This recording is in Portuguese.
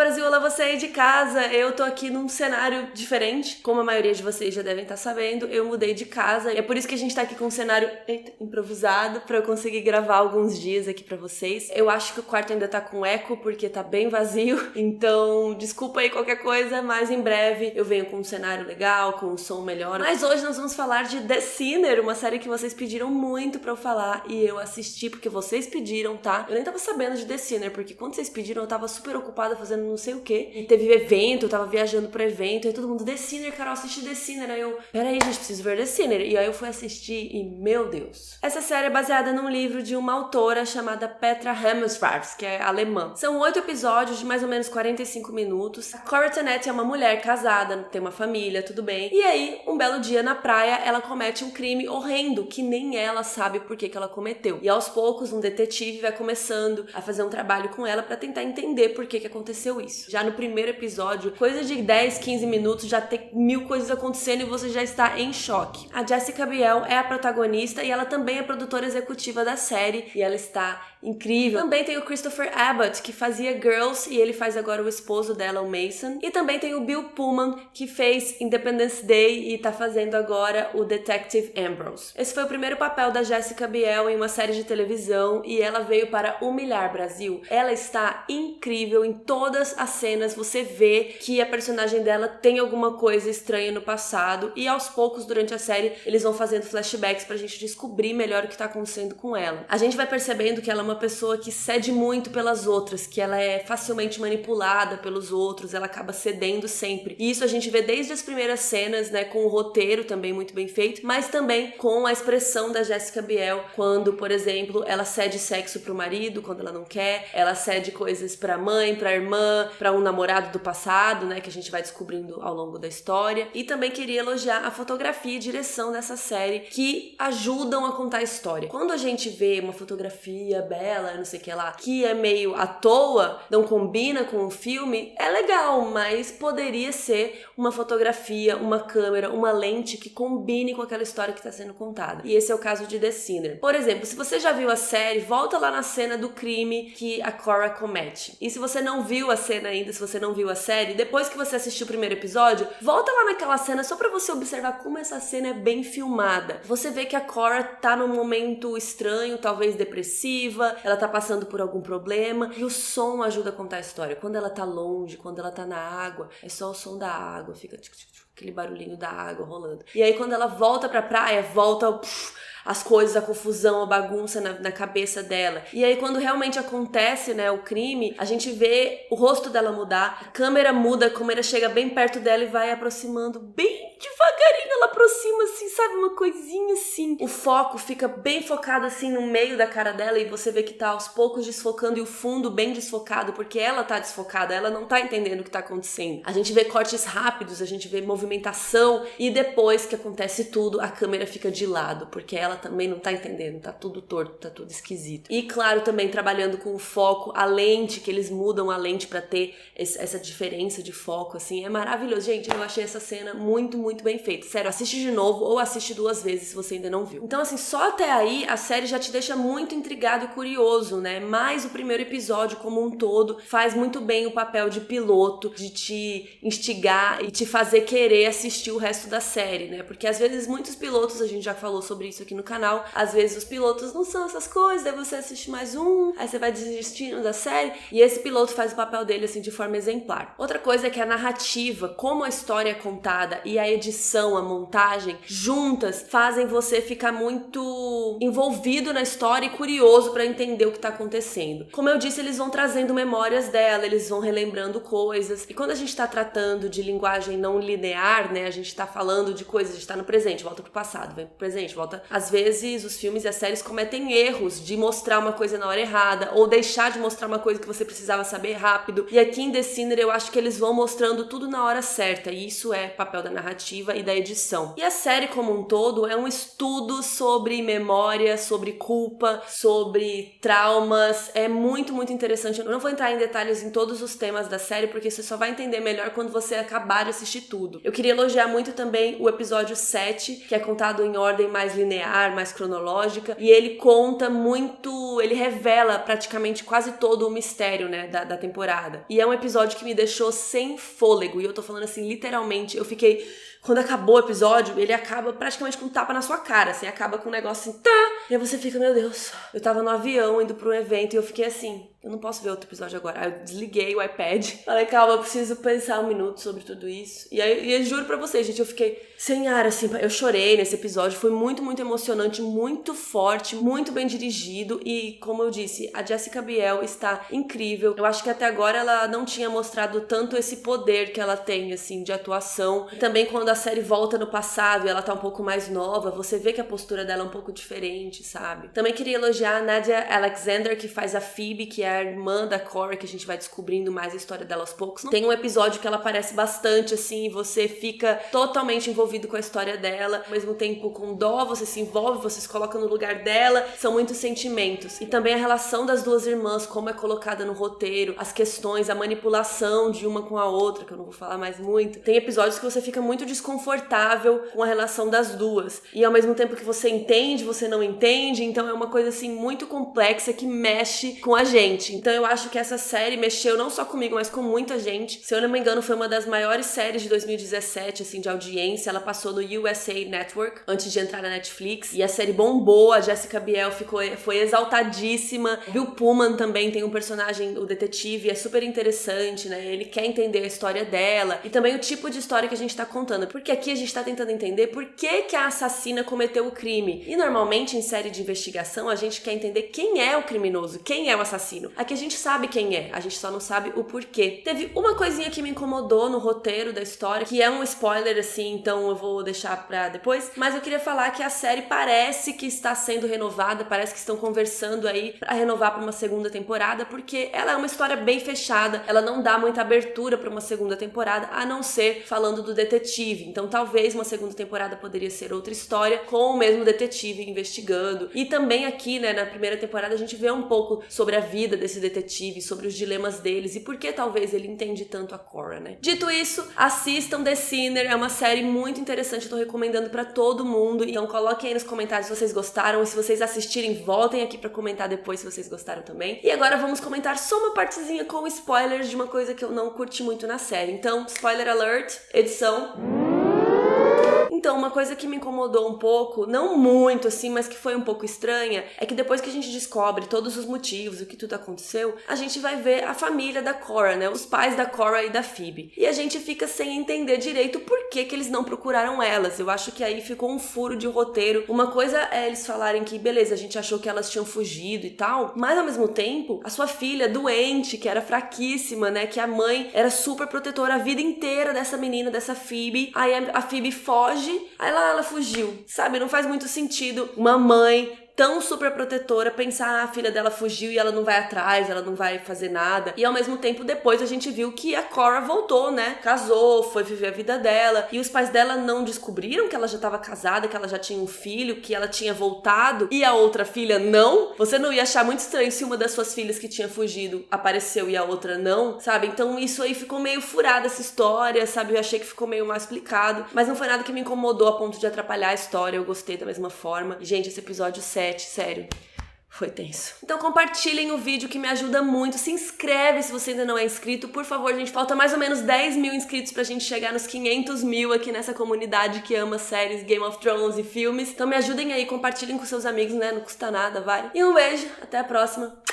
Brasil, olá você aí de casa. Eu tô aqui num cenário diferente, como a maioria de vocês já devem estar sabendo, eu mudei de casa e é por isso que a gente tá aqui com um cenário improvisado pra eu conseguir gravar alguns dias aqui pra vocês. Eu acho que o quarto ainda tá com eco porque tá bem vazio, então desculpa aí qualquer coisa, mas em breve eu venho com um cenário legal, com um som melhor. Mas hoje nós vamos falar de The Sinner, uma série que vocês pediram muito pra eu falar e eu assisti porque vocês pediram, tá? Eu nem tava sabendo de The Sinner, porque quando vocês pediram eu tava super ocupada fazendo não sei o que, e teve evento, eu tava viajando pro evento, e todo mundo, The Sinner, Carol, assiste The Sinner. Aí eu, peraí, gente, preciso ver The Sinner. E aí eu fui assistir e, meu Deus. Essa série é baseada num livro de uma autora chamada Petra Hemsworth, que é alemã. São 8 episódios de mais ou menos 45 minutos. A Cora Tennant é uma mulher casada, tem uma família, tudo bem. E aí, um belo dia na praia, ela comete um crime horrendo, que nem ela sabe por que ela cometeu. E aos poucos, um detetive vai começando a fazer um trabalho com ela pra tentar entender por que aconteceu isso. Já no primeiro episódio, coisa de 10, 15 minutos, já tem 1000 coisas acontecendo e você já está em choque. A Jessica Biel é a protagonista e ela também é produtora executiva da série e ela está incrível. Também tem o Christopher Abbott, que fazia Girls e ele faz agora o esposo dela, o Mason. E também tem o Bill Pullman, que fez Independence Day e tá fazendo agora o Detective Ambrose. Esse foi o primeiro papel da Jessica Biel em uma série de televisão e ela veio para humilhar Brasil. Ela está incrível em todas as cenas, você vê que a personagem dela tem alguma coisa estranha no passado e aos poucos durante a série eles vão fazendo flashbacks pra gente descobrir melhor o que tá acontecendo com ela. A gente vai percebendo que ela é uma pessoa que cede muito pelas outras, que ela é facilmente manipulada pelos outros, ela acaba cedendo sempre. E isso a gente vê desde as primeiras cenas, né, com o roteiro também muito bem feito, mas também com a expressão da Jessica Biel quando, por exemplo, ela cede sexo pro marido quando ela não quer, ela cede coisas pra mãe, pra irmã, pra um namorado do passado, né, que a gente vai descobrindo ao longo da história. E também queria elogiar a fotografia e direção dessa série, que ajudam a contar a história. Quando a gente vê uma fotografia bela, não sei o que lá, que é meio à toa, não combina com o filme, é legal, mas poderia ser uma fotografia, uma câmera, uma lente que combine com aquela história que está sendo contada. E esse é o caso de The Sinner. Por exemplo, se você já viu a série, volta lá na cena do crime que a Cora comete. E se você não viu a cena ainda, se você não viu a série, depois que você assistiu o primeiro episódio, volta lá naquela cena só pra você observar como essa cena é bem filmada. Você vê que a Cora tá num momento estranho, talvez depressiva, ela tá passando por algum problema, e o som ajuda a contar a história. Quando ela tá longe, quando ela tá na água, é só o som da água, fica aquele barulhinho da água rolando. E aí quando ela volta pra praia, volta as coisas, a confusão, a bagunça na cabeça dela. E aí quando realmente acontece, né, o crime, a gente vê o rosto dela mudar, a câmera muda, a câmera chega bem perto dela e vai aproximando bem devagarinho, ela aproxima assim, sabe, uma coisinha assim. O foco fica bem focado assim no meio da cara dela e você vê que tá aos poucos desfocando e o fundo bem desfocado, porque ela tá desfocada, ela não tá entendendo o que tá acontecendo. A gente vê cortes rápidos, a gente vê movimentação e depois que acontece tudo, a câmera fica de lado, porque ela também não tá entendendo, tá tudo torto, tá tudo esquisito. E claro, também trabalhando com o foco, a lente, que eles mudam a lente pra ter essa diferença de foco, assim, é maravilhoso. Gente, eu achei essa cena muito, muito bem feita. Sério, assiste de novo ou assiste 2 vezes se você ainda não viu. Então, assim, só até aí a série já te deixa muito intrigado e curioso, né? Mas o primeiro episódio como um todo faz muito bem o papel de piloto, de te instigar e te fazer querer assistir o resto da série, né? Porque às vezes muitos pilotos, a gente já falou sobre isso aqui no canal, às vezes os pilotos não são essas coisas, daí você assiste mais um, aí você vai desistindo da série, e esse piloto faz o papel dele assim de forma exemplar. Outra coisa é que a narrativa, como a história é contada e a edição, a montagem, juntas fazem você ficar muito envolvido na história e curioso pra entender o que tá acontecendo. Como eu disse, eles vão trazendo memórias dela, eles vão relembrando coisas, e quando a gente tá tratando de linguagem não linear, né, a gente tá falando de coisas, a gente tá no presente, volta pro passado, vem pro presente, volta. Às vezes os filmes e as séries cometem erros de mostrar uma coisa na hora errada ou deixar de mostrar uma coisa que você precisava saber rápido. E aqui em The Sinner eu acho que eles vão mostrando tudo na hora certa, e isso é papel da narrativa e da edição. E a série como um todo é um estudo sobre memória, sobre culpa, sobre traumas. É muito, muito interessante. Eu não vou entrar em detalhes em todos os temas da série, porque você só vai entender melhor quando você acabar de assistir tudo. Eu queria elogiar muito também o episódio 7, que é contado em ordem mais linear, linear, mais cronológica, e ele conta muito, ele revela praticamente quase todo o mistério, né, da temporada. E é um episódio que me deixou sem fôlego, e eu tô falando assim, literalmente, eu fiquei... Quando acabou o episódio, ele acaba praticamente com um tapa na sua cara, assim, acaba com um negócio assim, tá! E aí você fica, meu Deus, eu tava no avião indo pra um evento e eu fiquei assim, eu não posso ver outro episódio agora. Aí eu desliguei o iPad, falei, calma, eu preciso pensar um minuto sobre tudo isso. E aí, eu juro pra vocês, gente, eu fiquei sem ar, assim, eu chorei nesse episódio, foi muito, muito emocionante, muito forte, muito bem dirigido e, como eu disse, a Jessica Biel está incrível. Eu acho que até agora ela não tinha mostrado tanto esse poder que ela tem, assim, de atuação. E também quando a série volta no passado e ela tá um pouco mais nova, você vê que a postura dela é um pouco diferente, sabe? Também queria elogiar a Nadia Alexander, que faz a Phoebe, que é a irmã da Cora, que a gente vai descobrindo mais a história dela aos poucos. Tem um episódio que ela aparece bastante, assim, e você fica totalmente envolvido com a história dela, ao mesmo tempo com dó, você se envolve, você se coloca no lugar dela, são muitos sentimentos. E também a relação das duas irmãs, como é colocada no roteiro, as questões, a manipulação de uma com a outra, que eu não vou falar mais muito. Tem episódios que você fica muito desconfortável com a relação das duas, e ao mesmo tempo que você entende, você não entende, então é uma coisa assim muito complexa que mexe com a gente. Então eu acho que essa série mexeu não só comigo, mas com muita gente. Se eu não me engano, foi uma das maiores séries de 2017, assim, de audiência. Ela passou no USA Network antes de entrar na Netflix, e a série bombou, a Jessica Biel foi exaltadíssima. Bill Pullman também tem um personagem, o detetive, é super interessante, né? Ele quer entender a história dela, e também o tipo de história que a gente tá contando, porque aqui a gente tá tentando entender por que a assassina cometeu o crime. E normalmente em série de investigação a gente quer entender quem é o criminoso, quem é o assassino. Aqui a gente sabe quem é, a gente só não sabe o porquê. Teve uma coisinha que me incomodou no roteiro da história, que é um spoiler assim, então eu vou deixar pra depois, mas eu queria falar que a série parece que está sendo renovada, parece que estão conversando aí pra renovar pra uma segunda temporada, porque ela é uma história bem fechada, ela não dá muita abertura pra uma segunda temporada, a não ser falando do detetive. Então talvez uma segunda temporada poderia ser outra história, com o mesmo detetive investigando. E também aqui, né, na primeira temporada a gente vê um pouco sobre a vida desse detetive, sobre os dilemas deles e por que talvez ele entende tanto a Cora, né? Dito isso, assistam The Sinner, é uma série muito interessante, eu tô recomendando pra todo mundo, então coloquem aí nos comentários se vocês gostaram, e se vocês assistirem, voltem aqui pra comentar depois se vocês gostaram também. E agora vamos comentar só uma partezinha com spoilers de uma coisa que eu não curti muito na série. Então, spoiler alert, edição... Então, uma coisa que me incomodou um pouco, não muito assim, mas que foi um pouco estranha, é que depois que a gente descobre todos os motivos, o que tudo aconteceu, a gente vai ver a família da Cora, né? Os pais da Cora e da Phoebe. E a gente fica sem entender direito por que eles não procuraram elas. Eu acho que aí ficou um furo de roteiro. Uma coisa é eles falarem que, beleza, a gente achou que elas tinham fugido e tal, mas ao mesmo tempo, a sua filha doente, que era fraquíssima, né? Que a mãe era super protetora a vida inteira dessa menina, dessa Phoebe. Aí a Phoebe foge, aí ela fugiu, sabe? Não faz muito sentido uma mãe tão super protetora pensar, a filha dela fugiu e ela não vai atrás, ela não vai fazer nada. E ao mesmo tempo, depois a gente viu que a Cora voltou, né? Casou, foi viver a vida dela. E os pais dela não descobriram que ela já estava casada, que ela já tinha um filho, que ela tinha voltado e a outra filha não? Você não ia achar muito estranho se uma das suas filhas que tinha fugido apareceu e a outra não, sabe? Então isso aí ficou meio furada essa história, sabe? Eu achei que ficou meio mal explicado, mas não foi nada que me incomodou a ponto de atrapalhar a história. Eu gostei da mesma forma. Gente, esse episódio 7, sério, foi tenso. Então compartilhem o vídeo, que me ajuda muito. Se inscreve se você ainda não é inscrito. Por favor, gente, falta mais ou menos 10 mil inscritos pra gente chegar nos 500 mil aqui nessa comunidade que ama séries, Game of Thrones e filmes. Então me ajudem aí, compartilhem com seus amigos, né? Não custa nada, vai. E um beijo, até a próxima.